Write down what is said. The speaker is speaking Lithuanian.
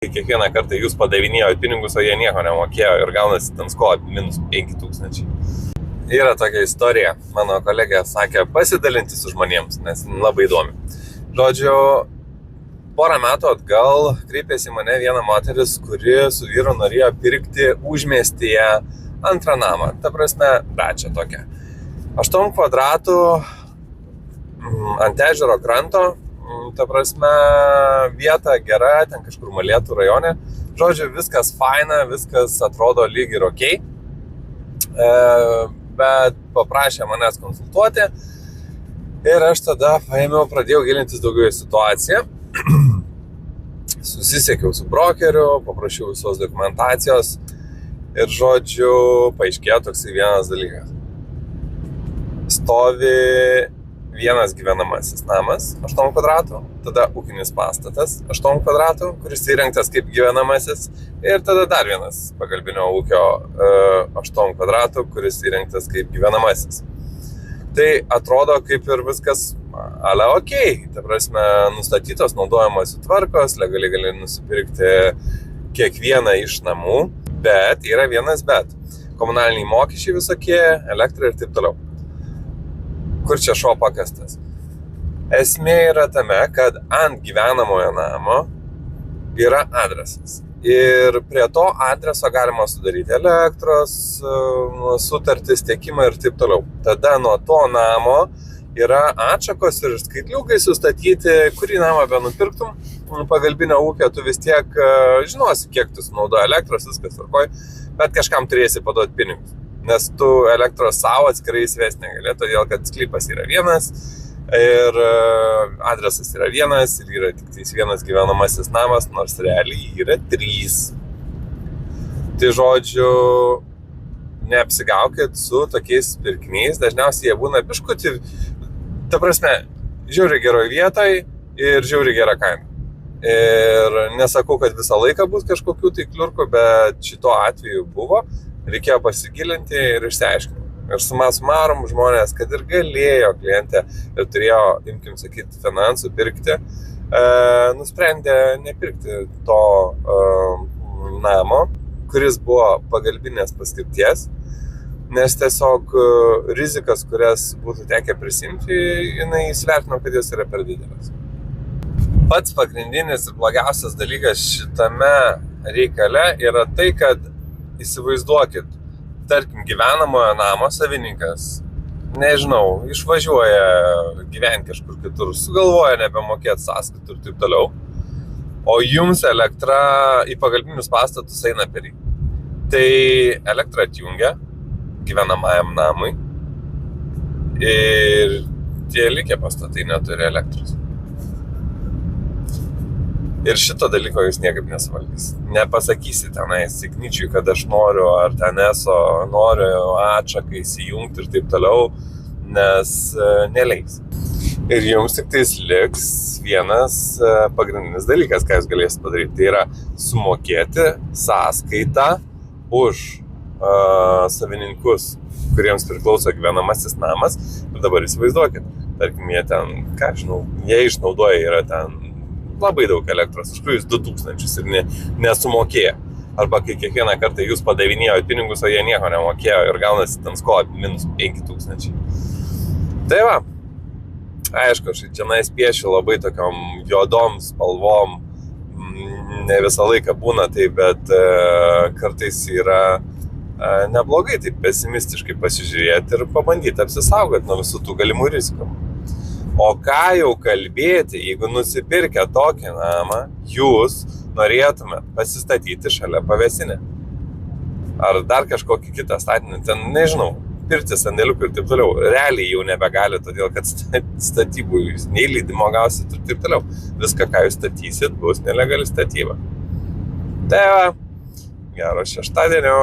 Kiekvieną kartą jūs padavinėjo pinigus, o jie nieko nemokėjo ir gaunasi ten skola minus 5000. Yra tokia istorija, mano kolegė sakė pasidalinti su žmonėms, nes labai įdomi. Žodžiu, porą metų atgal kreipėsi mane viena moteris, kuri su vyru norėjo pirkti užmiestyje antrą namą. Ta prasme, dačia tokia. 8 kvadratų ant ežero kranto. Ta prasme, vieta gera, ten kažkur Molėtų rajone. Žodžiu, viskas faina, viskas atrodo lyg ir okei. Bet paprašė manęs konsultuoti. Ir aš tada pradėjau gilintis daugiau į situaciją. Susisiekiau su brokeriu, paprašiau visos dokumentacijos. Ir žodžiu, paaiškėjo toksai vienas dalykas. Stovi vienas gyvenamasis namas, 8 kvadratų, tada ūkinis pastatas, 8 kvadratų, kuris įrengtas kaip gyvenamasis, ir tada dar vienas pagalbinio ūkio 8 kvadratų, kuris įrengtas kaip gyvenamasis. Tai atrodo kaip ir viskas ale okei, ta prasme, nustatytos naudojamos tvarkos, legaliai gali nusipirkti kiekvieną iš namų, bet yra vienas bet. Komunaliniai mokesčiai visokie, elektra ir taip toliau. Kur čia šuo pakastas? Esmė yra tame, kad ant gyvenamojo namo yra adresas. Ir prie to adreso galima sudaryti elektros, sutartis, tiekimą ir taip toliau. Tada nuo to namo yra atšakos ir skaitliukai sustatyti, kurį namą benupirktum. Pagalbinio ūkio tu vis tiek žinosi, kiek tu sunaudoji elektros, viskas tvarkoj, bet kažkam turėsi paduoti pinigus. Nes tu elektros savo atskirai įsivesti negali, todėl kad sklypas yra vienas ir adresas yra vienas ir yra tik tais vienas gyvenamasis namas, nors realiai yra 3. Tai žodžiu, neapsigaukit su tokiais pirkiniais, dažniausiai jie būna biškutį, ta prasme, žiauriai geroj vietoj ir žiauriai gera kaina. Ir nesakau, kad visą laiką bus kažkokių tai kliurkų, bet šito atveju buvo. Reikėjo pasigilinti ir išsiaiškinti. Ir suma sumarum žmonės, kad ir galėjo klientė ir turėjo, imkim sakyti, finansų pirkti, nusprendė nepirkti to namo, kuris buvo pagalbinės paskirties, nes tiesiog rizikas, kurias būtų tekę prisimti, jinai įsivertino, kad jos yra per didelis. Pats pagrindinis ir blogiausias dalykas šitame reikale yra tai, kad įsivaizduokit, tarkim, gyvenamojo namo savininkas, nežinau, išvažiuoja gyventi kažkur kitur, sugalvoja nebemokėti sąskaitų ir taip toliau, o jums elektra į pagalbinius pastatus eina per jį. Tai elektra atjungia gyvenamajam namui ir tie likę pastatai neturi elektros. Ir šito dalyko jūs niekaip nesuvaldys. Nepasakysi tenais Igničiui, kad aš noriu, ar ten eso noriu atšaką įsijungti ir taip toliau, nes neleis. Ir jums tik tais liks vienas pagrindinis dalykas, ką jūs galėsite padaryti. Tai yra sumokėti sąskaitą už savininkus, kuriems priklauso gyvenamasis namas. Ir dabar įsivaizduokit, tarkim, jie ten, ką žinau, jie išnaudoja yra ten labai daug elektros, iš kurių 2000 ir nesumokėjo. Arba kai kiekvieną kartą jūs padavinėjo pinigus, o jie nieko nemokėjo ir gaunasi ten skola minus 5000. Tai va, aišku, aš čia piešiu labai tokiom juodom spalvom, ne visą laiką būna tai, bet kartais yra neblogai taip pesimistiškai pasižiūrėti ir pabandyti apsisaugoti nuo visų tų galimų rizikų. O ką jau kalbėti, jeigu nusipirkę tokį namą, jūs norėtumėt pasistatyti šalia pavėsinę. Ar dar kažkokį kitą statinį, ten nežinau, pirti sandėliukų ir taip toliau. Realiai jau nebegali, todėl kad statybų jūs nei leidimo gausit ir taip toliau. Viską, ką jūs statysit, bus nelegali statyba. Tai va, gero šeštadienio.